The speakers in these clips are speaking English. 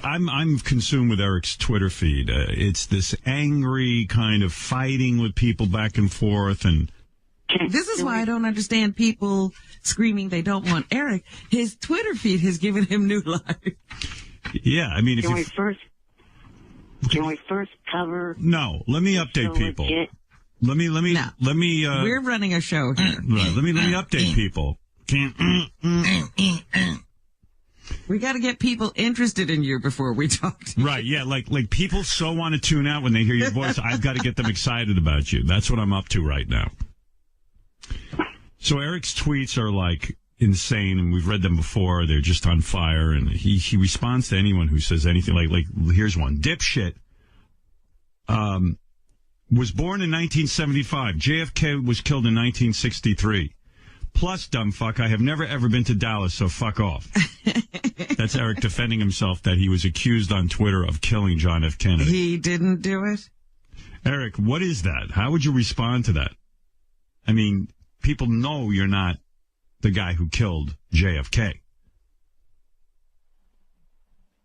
I'm consumed with Eric's Twitter feed. It's this angry kind of fighting with people back and forth, and this is why I don't understand people screaming they don't want Eric. His Twitter feed has given him new life. Yeah, I mean, Can we first cover? No, let me update people. Let me. We're running a show here. Right, let me update people. We got to get people interested in you before we talk to you. Right, yeah, like people so want to tune out when they hear your voice. I've got to get them excited about you. That's what I'm up to right now. So Eric's tweets are like insane, and we've read them before. They're just on fire, and he responds to anyone who says anything. Like here's one. Dipshit. Was born in 1975. JFK was killed in 1963. Plus, dumb fuck, I have never ever been to Dallas, so fuck off. That's Eric defending himself that he was accused on Twitter of killing John F. Kennedy. He didn't do it? Eric, what is that? How would you respond to that? I mean, people know you're not the guy who killed JFK.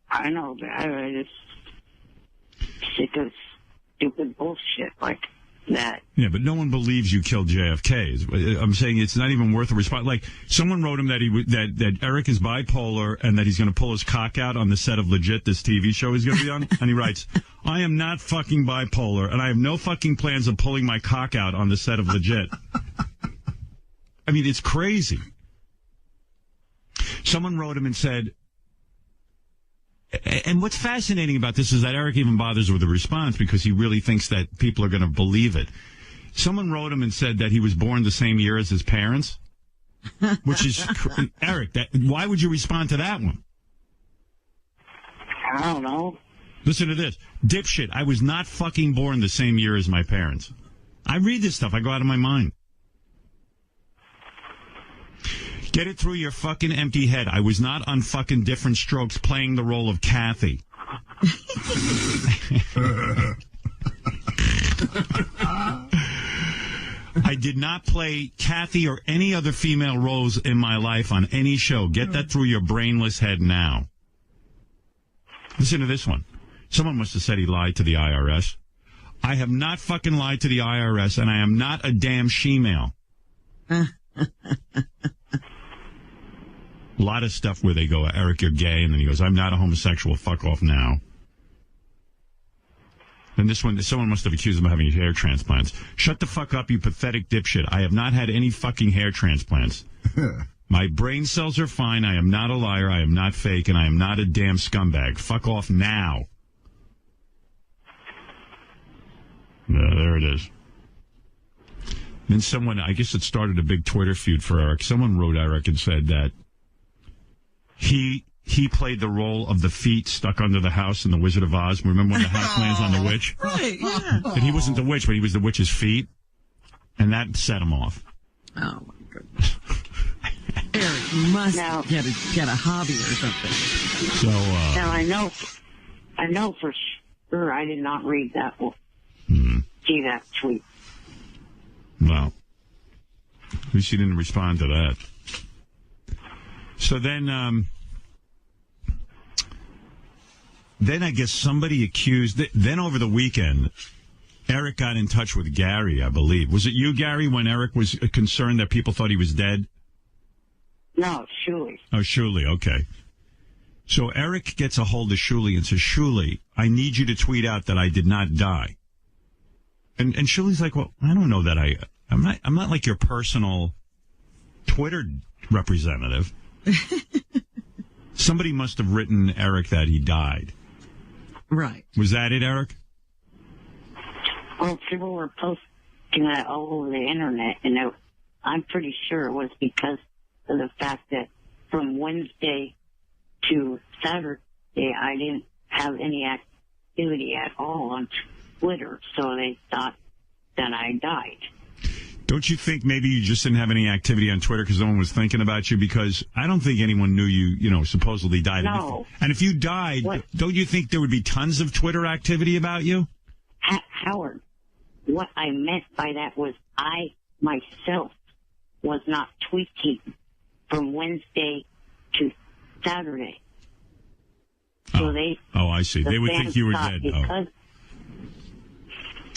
I know that. I just sick of stupid bullshit like that. Yeah, but no one believes you killed JFK. I'm saying it's not even worth a response. Like, someone wrote him that that Eric is bipolar and that he's going to pull his cock out on the set of Legit, this TV show he's going to be on. And he writes, I am not fucking bipolar, and I have no fucking plans of pulling my cock out on the set of Legit. I mean, it's crazy. Someone wrote him and said, and what's fascinating about this is that Eric even bothers with a response because he really thinks that people are going to believe it. Someone wrote him and said that he was born the same year as his parents, which is, Eric, why would you respond to that one? I don't know. Listen to this. Dipshit, I was not fucking born the same year as my parents. I read this stuff. I go out of my mind. Get it through your fucking empty head. I was not on fucking Different Strokes playing the role of Kathy. I did not play Kathy or any other female roles in my life on any show. Get that through your brainless head now. Listen to this one. Someone must have said he lied to the IRS. I have not fucking lied to the IRS, and I am not a damn she-male. A lot of stuff where they go, Eric, you're gay, and then he goes, I'm not a homosexual, fuck off now. And this one, someone must have accused him of having hair transplants. Shut the fuck up, you pathetic dipshit. I have not had any fucking hair transplants. My brain cells are fine. I am not a liar. I am not fake, and I am not a damn scumbag. Fuck off now. There it is. Then someone, I guess it started a big Twitter feud for Eric. Someone wrote Eric and said that he played the role of the feet stuck under the house in The Wizard of Oz. Remember when the house lands on the witch? Right, yeah. And he wasn't the witch, but he was the witch's feet. And that set him off. Oh, my goodness. Eric, you must get a hobby or something. So, now, I know for sure I did not read that one. See that tweet. Well, at least you didn't respond to that. So then I guess somebody accused, then over the weekend, Eric got in touch with Gary, I believe. Was it you, Gary, when Eric was concerned that people thought he was dead? No, Shuley. Oh, Shuley, okay. So Eric gets a hold of Shuley and says, Shuley, I need you to tweet out that I did not die. And Shuley's like, well, I don't know that I'm not like your personal Twitter representative. Somebody must have written Eric that he died. Right. Was that it, Eric? Well, people were posting that all over the internet, and I'm pretty sure it was because of the fact that from Wednesday to Saturday, I didn't have any activity at all on Twitter, so they thought that I died. Don't you think maybe you just didn't have any activity on Twitter because no one was thinking about you? Because I don't think anyone knew you supposedly died. No. And if you died, don't you think there would be tons of Twitter activity about you? Howard, what I meant by that was I myself was not tweeting from Wednesday to Saturday. So they. Oh, I see. the They would fans think you were thought dead. Because,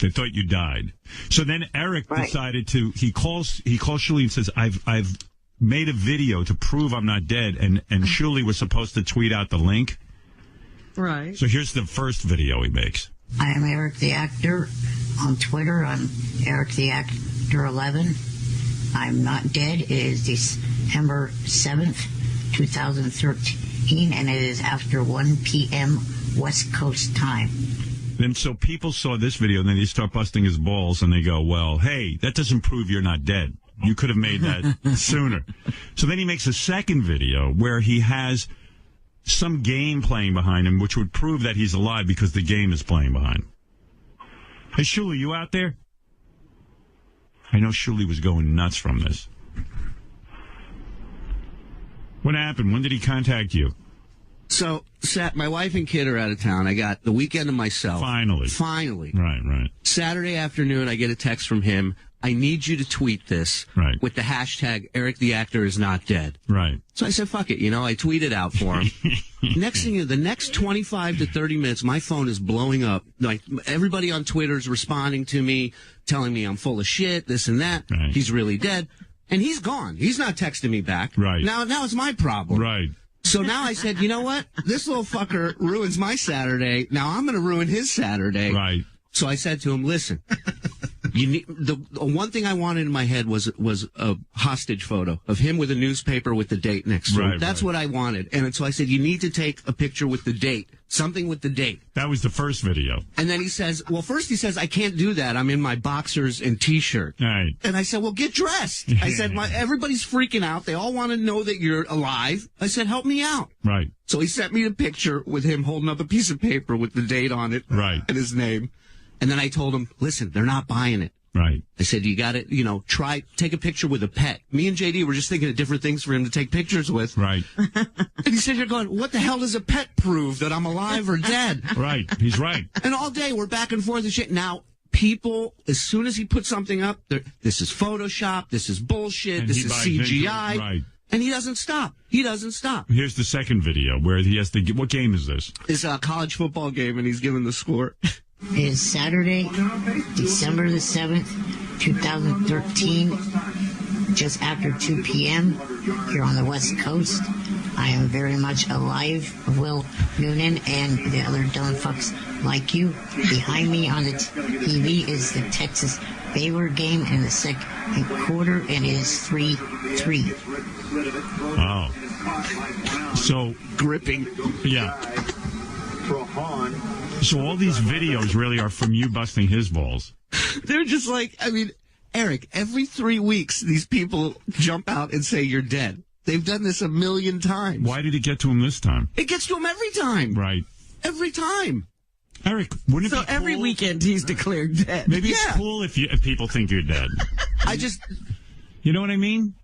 They thought you died. So then Eric Right. decided to. He calls Shuli and says, "I've made a video to prove I'm not dead." And Shuli was supposed to tweet out the link. Right. So here's the first video he makes. I am Eric the Actor. On Twitter, I'm Eric the Actor 11. I'm not dead. It is December 7th, 2013, and it is after 1 p.m. West Coast time. Then so people saw this video, and then they start busting his balls, and they go, "Well, hey, that doesn't prove you're not dead. You could have made that sooner." So then he makes a second video where he has some game playing behind him, which would prove that he's alive because the game is playing behind him. Hey, Shuli, you out there? I know Shuli was going nuts from this. What happened? When did he contact you? So, my wife and kid are out of town. I got the weekend to myself. Finally. Right. Saturday afternoon, I get a text from him. I need you to tweet this Right. with the hashtag Eric the Actor is not dead. Right. So I said, fuck it. I tweeted out for him. Next thing the next 25 to 30 minutes, my phone is blowing up. Like, everybody on Twitter is responding to me, telling me I'm full of shit, this and that. Right. He's really dead. And he's gone. He's not texting me back. Right. Now it's my problem. Right. So now I said, you know what? This little fucker ruins my Saturday. Now I'm going to ruin his Saturday. Right. So I said to him, listen, you need, the one thing I wanted in my head was a hostage photo of him with a newspaper with the date next to him. Right, That's right. what I wanted. And so I said, you need to take a picture with the date, something with the date. That was the first video. And then he says, I can't do that. I'm in my boxers and T-shirt. Right. And I said, well, get dressed. I said, everybody's freaking out. They all want to know that you're alive. I said, help me out. Right. So he sent me the picture with him holding up a piece of paper with the date on it. Right. And his name. And then I told him, listen, they're not buying it. Right. I said, you got to, take a picture with a pet. Me and JD were just thinking of different things for him to take pictures with. Right. And he said, you're going, what the hell does a pet prove that I'm alive or dead? Right. He's right. And all day we're back and forth and shit. Now, people, as soon as he puts something up, this is Photoshop, this is bullshit, And this he is buys into CGI. it. Right. And he doesn't stop. Here's the second video where he has to. What game is this? It's a college football game, and he's giving the score. It is Saturday, December the 7th, 2013, just after 2 p.m. here on the West Coast. I am very much alive, Will Noonan, and the other dumb fucks like you. Behind me on the TV is the Texas Baylor game in the second quarter, and it is 3-3. Oh. So Gripping. yeah. So all these videos really are from you busting his balls. They're just like, Eric, every 3 weeks, these people jump out and say you're dead. They've done this 1,000,000 times. Why did it get to him this time? It gets to him every time. Right. Every time. Eric, wouldn't it So be cool? every weekend he's declared dead. Maybe it's Yeah. cool if people think you're dead. You know what I mean?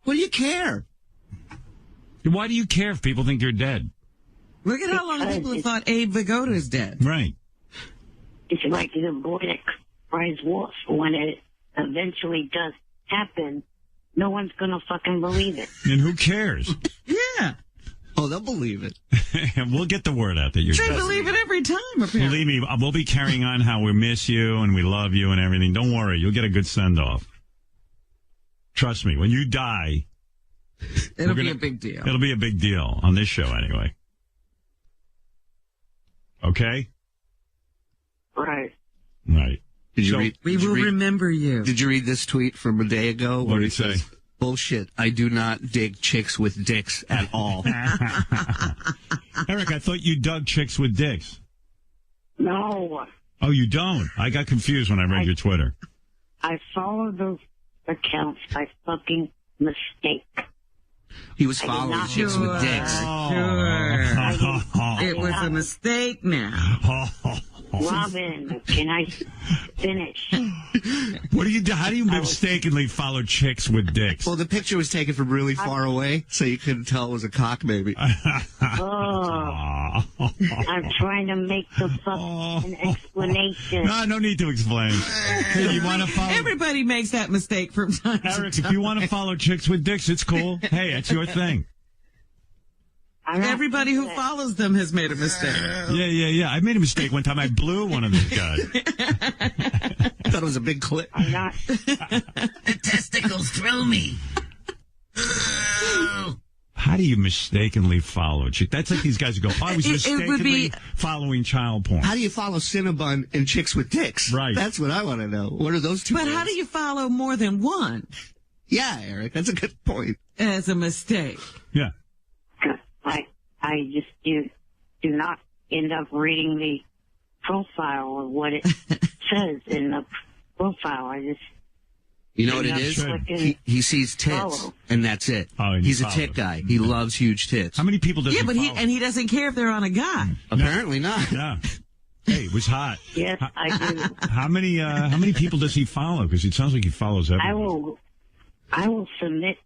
What do you care? Why do you care if people think you're dead? Look at how long people have thought Abe Vigoda is dead. Right. it's like the boy that cries wolf. When it eventually does happen, no one's gonna fucking believe it. And who cares? Yeah. Oh, they'll believe it. We'll get the word out that you're They dead. believe it every time, apparently. Believe me, we'll be carrying on how we miss you and we love you and everything. Don't worry, you'll get a good send-off. Trust me, when you die, It'll be a big deal. It'll be a big deal on this show anyway. Okay? Right. Right. Did you So- read? We did you will read- remember you. Did you read this tweet from a day ago? What where did he it say? says, bullshit. I do not dig chicks with dicks at all. Eric, I thought you dug chicks with dicks. No, Oh, you don't? I got confused when I read your Twitter. I follow those accounts by fucking mistake. He was I did following not chicks do with dicks. Sure. It was a mistake now. Robin, can I finish? What do you do? How do you mistakenly follow chicks with dicks? Well, the picture was taken from really far away, so you couldn't tell it was a cock, maybe. Oh, I'm trying to make the fucking explanation. No need to explain. Hey, you want to follow? Everybody makes that mistake from time to Eric, time. if you want to follow chicks with dicks, it's cool. Hey, it's your thing. Everybody who follows them has made a mistake. Yeah. I made a mistake one time. I blew one of these guys. I thought it was a big clip. I'm not. The testicles throw me. How do you mistakenly follow a chick? That's like these guys who go, I was It would mistakenly be- following child porn. How do you follow Cinnabon and chicks with dicks? Right. That's what I want to know. What are those two? But words? how do you follow more than one Yeah, Eric, that's a good point. as a mistake? Yeah. I just do not end up reading the profile or what it says in the profile. I just You know what it end up is? clicking He sees tits, follow. and that's it. Oh, and He's he a tit follows. guy. He loves huge tits. How many people does Yeah, he but follow? he doesn't care if they're on a guy. Apparently not. Yeah. Hey, it was hot. yes, I do. How many people does he follow? Because it sounds like he follows everyone. I will submit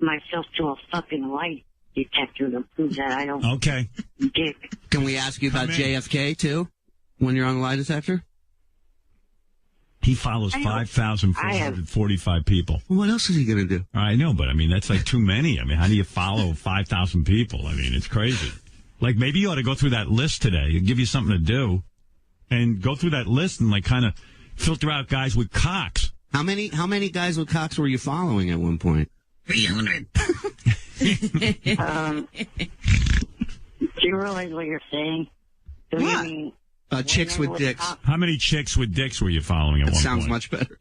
myself to a fucking lie detector to prove that I don't Okay. dick. Can we ask you about Come in. JFK, too, when you're on the lie detector? He follows I 5,445 people. Well, what else is he going to do? I know, but I mean, that's like too many. I mean, how do you follow 5,000 people? I mean, it's crazy. Like, maybe you ought to go through that list today and give you something to do and go through that list and, like, kind of filter out guys with cocks. How many guys with cocks were you following at one point? 300. Do you realize what you're saying? Do you What? mean Chicks women with dicks. cocks? How many chicks with dicks were you following at That one sounds point? much better.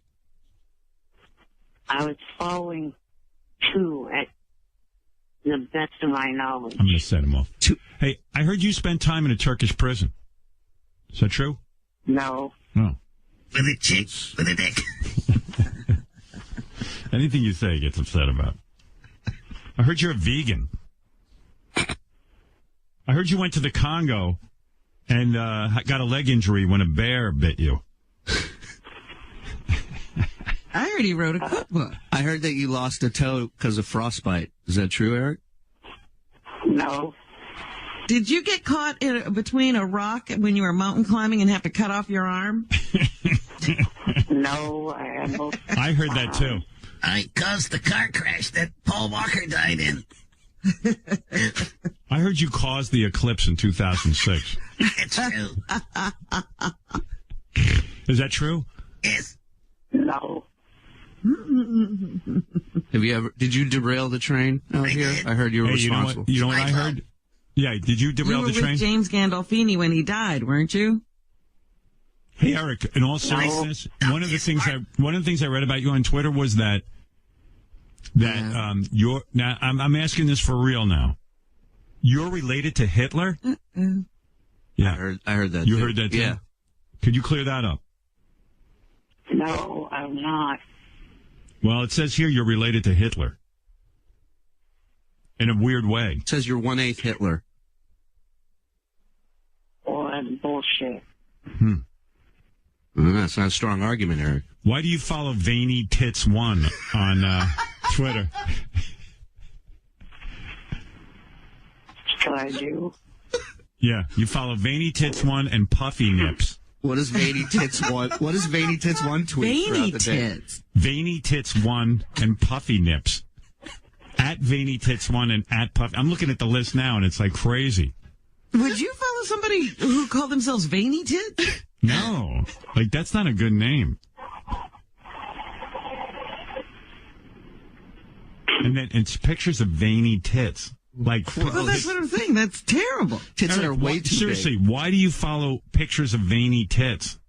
I was following 2 at the best of my knowledge. I'm going to set him off. Two- Hey, I heard you spent time in a Turkish prison. Is that true? No. No. With a chick. With a dick. Anything you say he gets upset about. I heard you're a vegan. I heard you went to the Congo and got a leg injury when a bear bit you. I heard he wrote a cookbook. I heard that you lost a toe because of frostbite. Is that true, Eric? No. Did you get caught between a rock when you were mountain climbing and have to cut off your arm? No. I heard that too. I caused the car crash that Paul Walker died in. I heard you caused the eclipse in 2006. It's true. Is that true? Yes. No. Have you ever? Did you derail the train out here? I heard you were Hey, responsible. you know what I heard? Yeah, did you You derail were the train? with James Gandolfini when he died, weren't you? Hey, Eric, in all seriousness, one of the things I read about you on Twitter was that you're now I'm asking this for real now. You're related to Hitler? Yeah. I heard that. You too. heard that too? Yeah. Could you clear that up? No, I'm not. Well, it says here you're related to Hitler. In a weird way. It says you're 1/8 Hitler. Oh, that's bullshit. That's not a strong argument, Eric. Why do you follow Veiny Tits 1 on Twitter? So I do. Yeah, you follow Veiny Tits 1 and Puffy Nips. What does Veiny Tits want? What does Veiny Tits 1 tweet Veiny throughout the day? tits. Veiny Tits 1 and Puffy Nips. At Veiny Tits 1 and at Puffy. I'm looking at the list now and it's like crazy. Would you follow somebody who called themselves Veiny Tits? No, like that's not a good name. And then it's pictures of veiny tits. Like, Well, that's what I'm saying. That's terrible. Tits that are Eric, way too seriously, big. why do you follow pictures of veiny tits?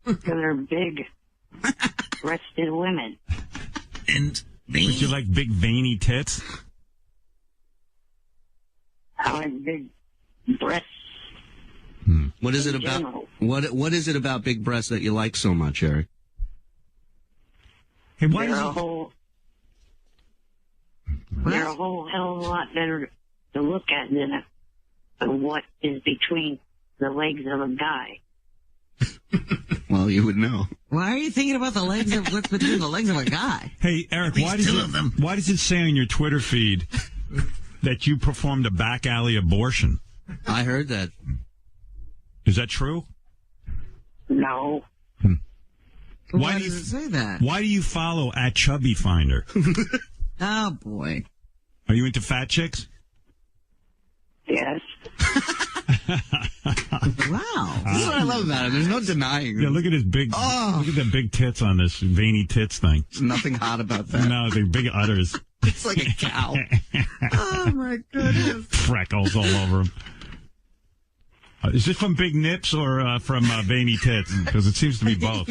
Because they're big, breasted women. And Would you me. like big veiny tits? I like big breasts. What is it in about? general. What is it about big breasts that you like so much, Eric? Hey, why They're a does he... whole. They're a whole hell of a lot better to look at than what is between the legs of a guy. Well, you would know. Why are you thinking about the legs of what's between the legs of a guy? Hey, Eric, At least two of them. why does it say on your Twitter feed that you performed a back alley abortion? I heard that. Is that true? No. Why do does you- it say that? Why do you follow at Chubby Finder? Oh, boy. Are you into fat chicks? Yes. Wow. This is what I love about him. There's no denying. Yeah, look at his big, look at the big tits on this veiny tits thing. There's nothing hot about that. No, the big udders. It's like a cow. Oh, my goodness. Freckles all over him. Is this from Big Nips or from Veiny Tits? Because it seems to be both.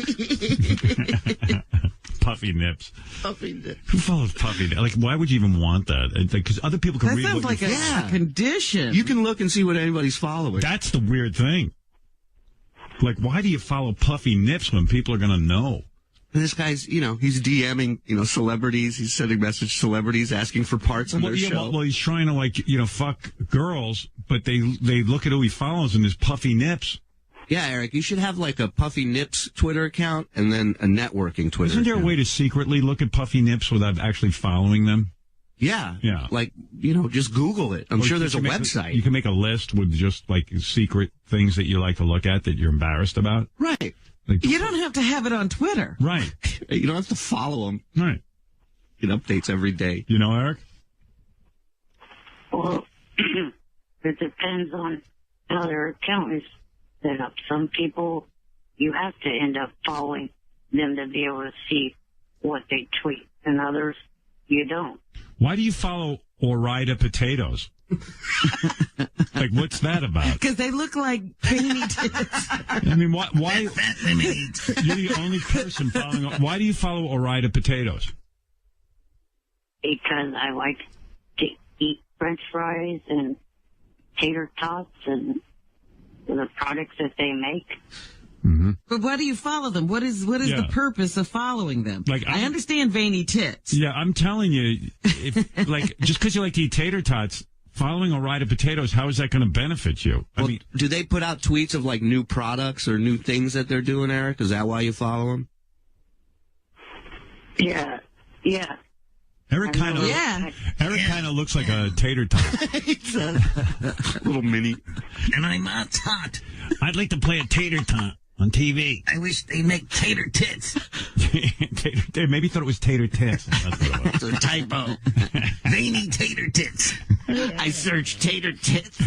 Puffy Nips. Puffy Nips. Who follows Puffy Nips? Like, why would you even want that? Because other people can That read sounds what like you a condition. You can look and see what anybody's following. That's the weird thing. Like, why do you follow Puffy Nips when people are going to know? And this guy's, he's DMing, celebrities. He's sending message to celebrities asking for parts on their show. Well, he's trying to, fuck girls, but they look at who he follows and there's Puffy Nips. Yeah, Eric, you should have like a Puffy Nips Twitter account and then a networking Twitter Isn't there account. a way to secretly look at Puffy Nips without actually following them? Yeah. Yeah. Like, just Google it. I'm sure there's a website. You can make a list with just like secret things that you like to look at that you're embarrassed about. Right. Like, You don't have to have it on Twitter. right. You don't have to follow them. Right. Get updates every day. You know, Eric? Well, it depends on how their account is set up. Some people, you have to end up following them to be able to see what they tweet, and others, you don't. Why do you follow Ore-Ida Potatoes? Like, what's that about? Because they look like veiny tits. I mean, why Fat lemonade. you're the only person following. Why do you follow Ore-Ida Potatoes? Because I like to eat French fries and tater tots and the products that they make. But why do you follow them? What is Yeah. the purpose of following them? Like, I understand veiny tits. Yeah, I'm telling you, if like just because you like to eat tater tots, following Ore-Ida Potatoes, how is that going to benefit you? I Well, mean, do they put out tweets of like new products or new things that they're doing, Eric? Is that why you follow them? Yeah. Eric kind of Yeah. looks like a tater tot. Little mini. And I'm not hot. I'd like to play a tater tot on TV. I wish they make tater tits. They maybe thought it was tater tits. That's what it was. It's a typo. Veiny tater tits. I searched tater tits.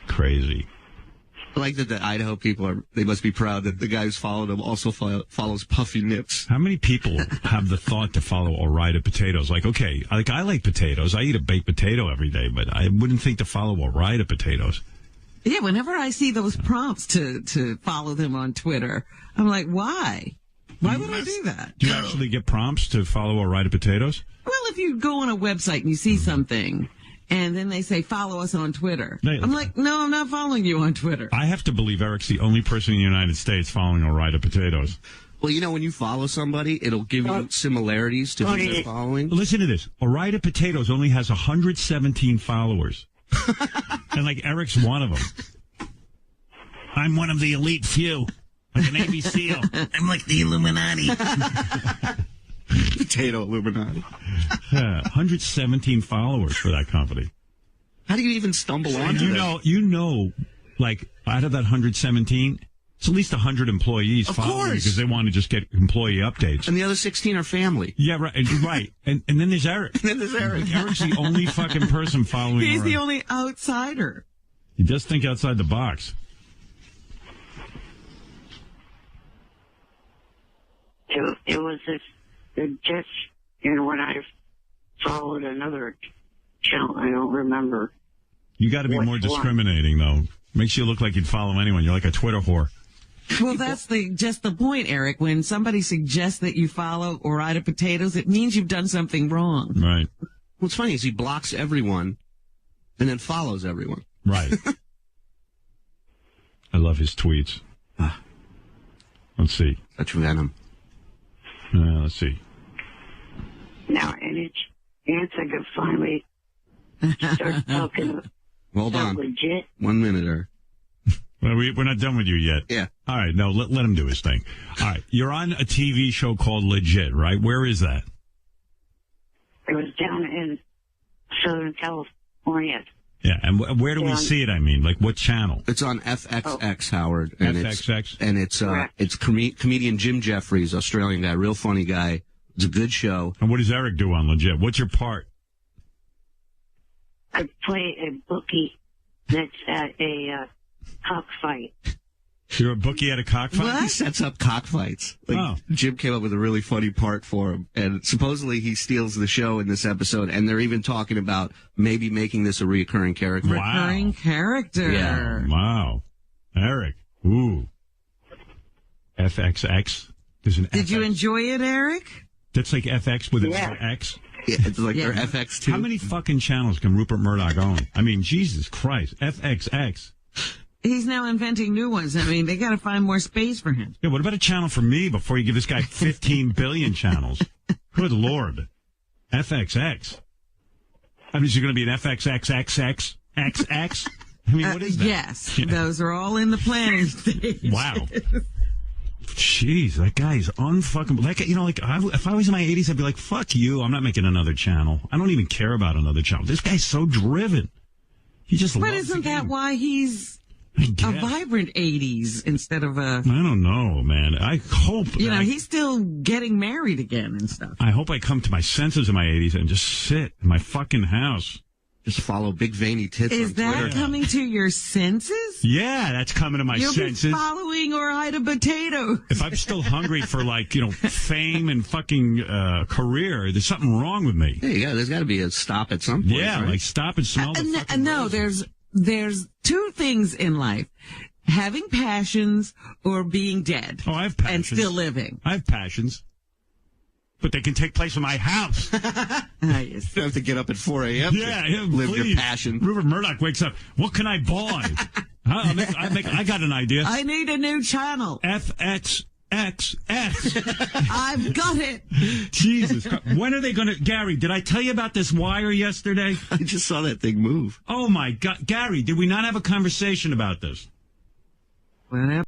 Crazy. I like that the Idaho people they must be proud that the guy who's followed him also follows Puffy Nips. How many people have the thought to follow Ore-Ida Potatoes? Like, okay, I like potatoes. I eat a baked potato every day, but I wouldn't think to follow Ore-Ida Potatoes. Yeah, whenever I see those prompts to follow them on Twitter, I'm like, why? Why would I do that? Do you actually get prompts to follow Ore-Ida Potatoes? Well, if you go on a website and you see something, and then they say, follow us on Twitter. Right. I'm like, no, I'm not following you on Twitter. I have to believe Eric's the only person in the United States following Ore-Ida Potatoes. Well, when you follow somebody, it'll give you similarities to who they're following. Listen to this. Ore-Ida Potatoes only has 117 followers. And like Eric's one of them. I'm one of the elite few. Like a Navy SEAL. I'm like the Illuminati. Potato Illuminati. Yeah, 117 followers for that company. How do you even stumble on You know, like out of that 117, it's at least 100 employees Of following course. because they want to just get employee updates. And the other 16 are family. Yeah, right. Right. And then there's Eric. And then there's Eric. Eric's the only fucking person following He's the Ore-Ida. only outsider. He does think outside the box. It was just, when I followed another account, I don't remember. You got to be Which more one? discriminating, though. Makes you look like you'd follow anyone. You're like a Twitter whore. Well, that's just the point, Eric. When somebody suggests that you follow Ore-Ida Potatoes, it means you've done something wrong. Right. What's funny is he blocks everyone and then follows everyone. Right. I love his tweets. Let's see. Such venom. Let's see. Now, and Ants, I could finally start talking Hold about on. legit. 1 minute, Eric. Well, we're not done with you yet. Yeah. All right. No, let him do his thing. All right. You're on a TV show called Legit, right? Where is that? It was down in Southern California. Yeah, and where do we see it? I mean, like what channel? It's on FXX, Howard. And FXX? It's comedian Jim Jeffries, Australian guy, real funny guy. It's a good show. And what does Eric do on Legit? What's your part? I play a bookie that's at a cockfight. You're a bookie at a cockfight? What? He sets up cockfights. Jim came up with a really funny part for him, and supposedly he steals the show in this episode, and they're even talking about maybe making this a reoccurring character. Wow. Recurring character. Yeah. Wow. Eric. Ooh. FXX. There's an Did FX. you enjoy it, Eric? That's like FX with an Yeah. X? Yeah, it's like Yeah. their FX2. How many fucking channels can Rupert Murdoch own? I mean, Jesus Christ. FXX. He's now inventing new ones. I mean, they got to find more space for him. Yeah, what about a channel for me before you give this guy 15 billion channels? Good Lord. FXX. I mean, is it going to be an FXXXX? XX? I mean, what is that? Yes, Yeah. those are all in the planning stage. Wow. Jeez, that guy's unfucking. Like, you know, like if I was in my 80s, I'd be like, "Fuck you! I'm not making another channel. I don't even care about another channel." This guy's so driven. He just. But loves isn't the that game. why he's I a guess. vibrant 80s instead of a, I don't know, man. I hope. you know, I, he's still getting married again and stuff. I hope I come to my senses in my 80s and just sit in my fucking house. Just follow big veiny tits Is on that Twitter. coming to your senses? Yeah, that's coming to my You'll senses. be following Ore-Ida Potato. If I'm still hungry for, like, you know, fame and fucking career, there's something wrong with me. Hey, yeah, there's got to be a stop at some point. Yeah, right? like stop and smell the fucking No, roses. there's two things in life: having passions or being dead. Oh, I have and passions. still living. I have passions. But they can take place in my house. Yes. You have to get up at 4 a.m. Yeah, to live please. your passion. Rupert Murdoch wakes up. What can I buy? I got an idea. I need a new channel. FXXX. I've got it. Jesus Christ. When are they going to... Gary, did I tell you about this wire yesterday? I just saw that thing move. Oh, my God. Gary, did we not have a conversation about this? Whatever.